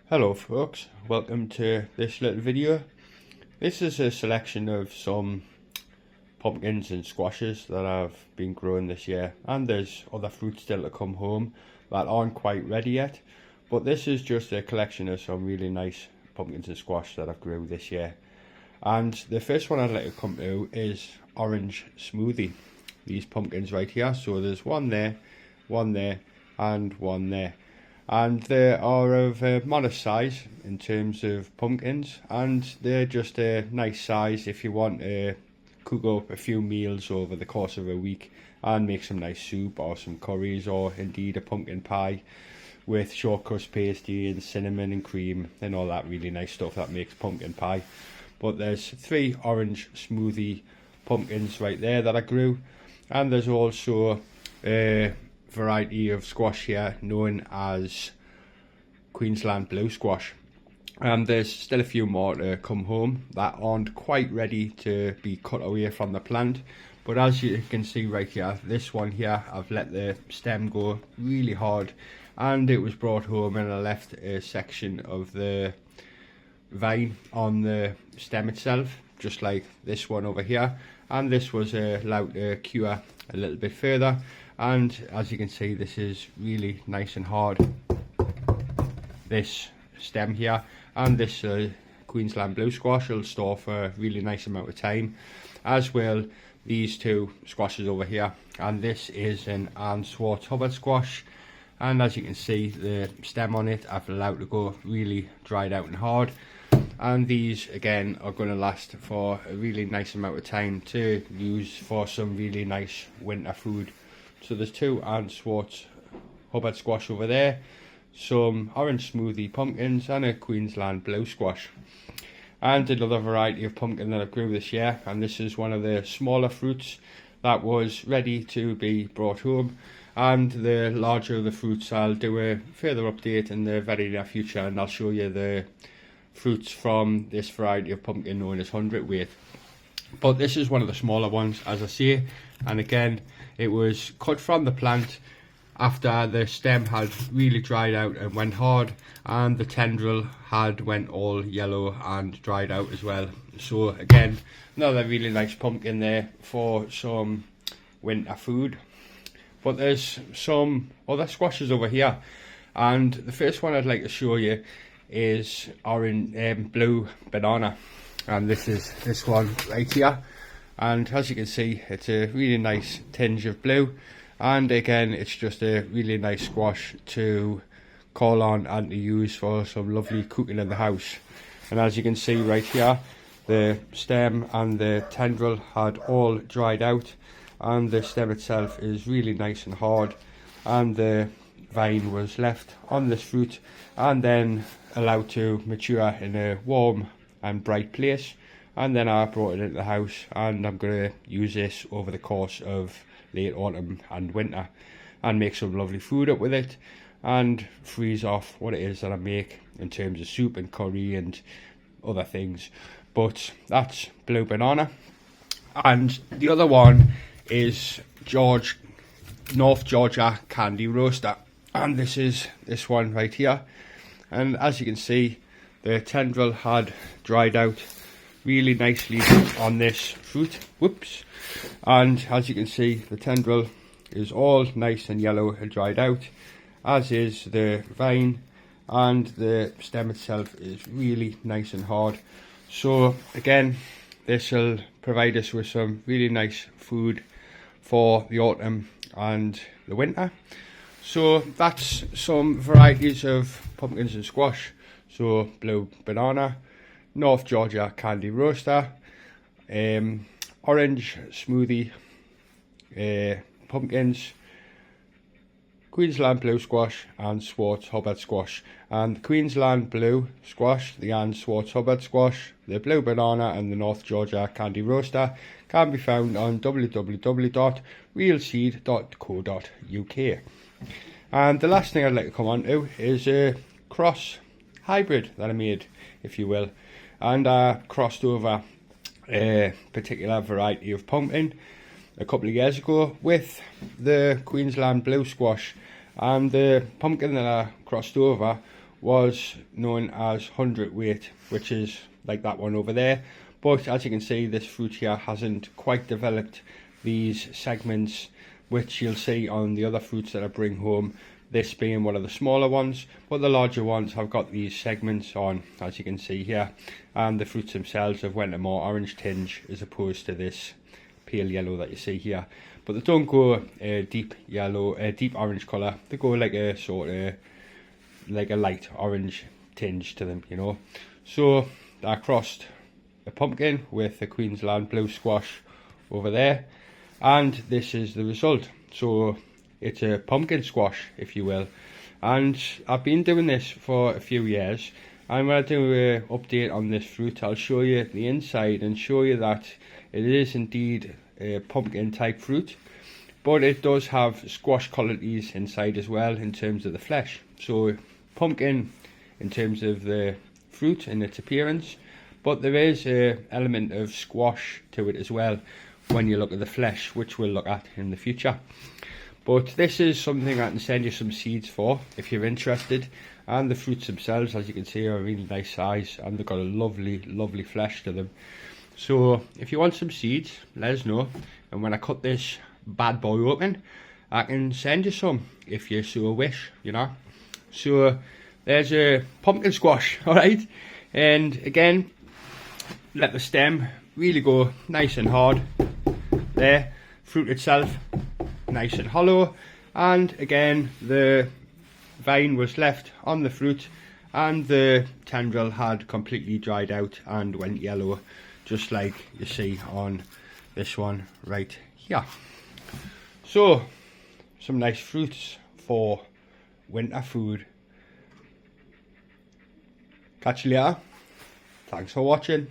Hello folks, welcome to this little video. This is a selection of some pumpkins and squashes that I've been growing this year, and there's other fruits still to come home that aren't quite ready yet, but this is just a collection of some really nice pumpkins and squash that I've grew this year. And the first one I'd like to come to is orange smoothie. These pumpkins right here, so there's one there, and one there. And they are of a modest size in terms of pumpkins, and they're just a nice size if you want to cook up a few meals over the course of a week and make some nice soup or some curries, or indeed a pumpkin pie with short crust pastry and cinnamon and cream and all that really nice stuff that makes pumpkin pie. But there's 3 orange smoothie pumpkins right there that I grew, and there's also a variety of squash here known as Queensland blue squash, and there's still a few more to come home that aren't quite ready to be cut away from the plant. But as you can see right here, this one here, I've let the stem go really hard, and it was brought home and I left a section of the vine on the stem itself, just like this one over here, and this was allowed to cure a little bit further. And as you can see, this is really nice and hard, this stem here, and this Queensland blue squash will store for a really nice amount of time, as will these 2 squashes over here. And this is an Swartz Hubbard squash, and as you can see, the stem on it I've allowed to go really dried out and hard, and these again are going to last for a really nice amount of time to use for some really nice winter food. So there's 2 Swartz Hubbard squash over there, some orange smoothie pumpkins, and a Queensland blue squash. And another variety of pumpkin that I grew this year, and this is one of the smaller fruits that was ready to be brought home. And the larger of the fruits, I'll do a further update in the very near future, and I'll show you the fruits from this variety of pumpkin known as 100-weight. But this is one of the smaller ones, as I say, and again, it was cut from the plant after the stem had really dried out and went hard, and the tendril had went all yellow and dried out as well. So again, another really nice pumpkin there for some winter food. But there's some other squashes over here, and the first one I'd like to show you is orange blue banana, and this is this one right here. And as you can see, it's a really nice tinge of blue, and again, it's just a really nice squash to call on and to use for some lovely cooking in the house. And as you can see right here, the stem and the tendril had all dried out, and the stem itself is really nice and hard, and the vine was left on this fruit and then allowed to mature in a warm and bright place. And then I brought it into the house, and I'm going to use this over the course of late autumn and winter and make some lovely food up with it, and freeze off what it is that I make in terms of soup and curry and other things. But that's blue banana. And the other one is North Georgia candy roaster, and this is this one right here. And as you can see, the tendril had dried out really nicely on this fruit. Whoops. And as you can see, the tendril is all nice and yellow and dried out, as is the vine, and the stem itself is really nice and hard. So again, this will provide us with some really nice food for the autumn and the winter. So that's some varieties of pumpkins and squash. So blue banana, North Georgia candy roaster, orange smoothie pumpkins, Queensland blue squash, and Swartz Hubbard squash. And the Queensland blue squash, the Swartz Hubbard squash, the blue banana, and the North Georgia candy roaster can be found on www.realseed.co.uk. And the last thing I'd like to come on to is a cross hybrid that I made, if you will. And I crossed over a particular variety of pumpkin a couple of years ago with the Queensland blue squash, and the pumpkin that I crossed over was known as 100 weight, which is like that one over there. But as you can see, this fruit here hasn't quite developed these segments which you'll see on the other fruits that I bring home, this being one of the smaller ones, but the larger ones have got these segments on, as you can see here, and the fruits themselves have went a more orange tinge as opposed to this pale yellow that you see here. But they don't go deep yellow, deep orange colour. They go like a sort of like a light orange tinge to them, you know. So I crossed a pumpkin with the Queensland blue squash over there, and this is the result. So it's a pumpkin squash, if you will, and I've been doing this for a few years, and when I do an update on this fruit, I'll show you the inside and show you that it is indeed a pumpkin type fruit, but it does have squash qualities inside as well in terms of the flesh. So pumpkin in terms of the fruit and its appearance, but there is an element of squash to it as well when you look at the flesh, which we'll look at in the future. But this is something I can send you some seeds for if you're interested, and the fruits themselves, as you can see, are a really nice size and they've got a lovely flesh to them. So if you want some seeds, let us know, and when I cut this bad boy open, I can send you some if you so wish, you know. So there's a pumpkin squash, alright, and again, let the stem really go nice and hard there. Fruit itself nice and hollow, and again the vine was left on the fruit and the tendril had completely dried out and went yellow, just like you see on this one right here. So some nice fruits for winter food. Catch you later. Thanks for watching.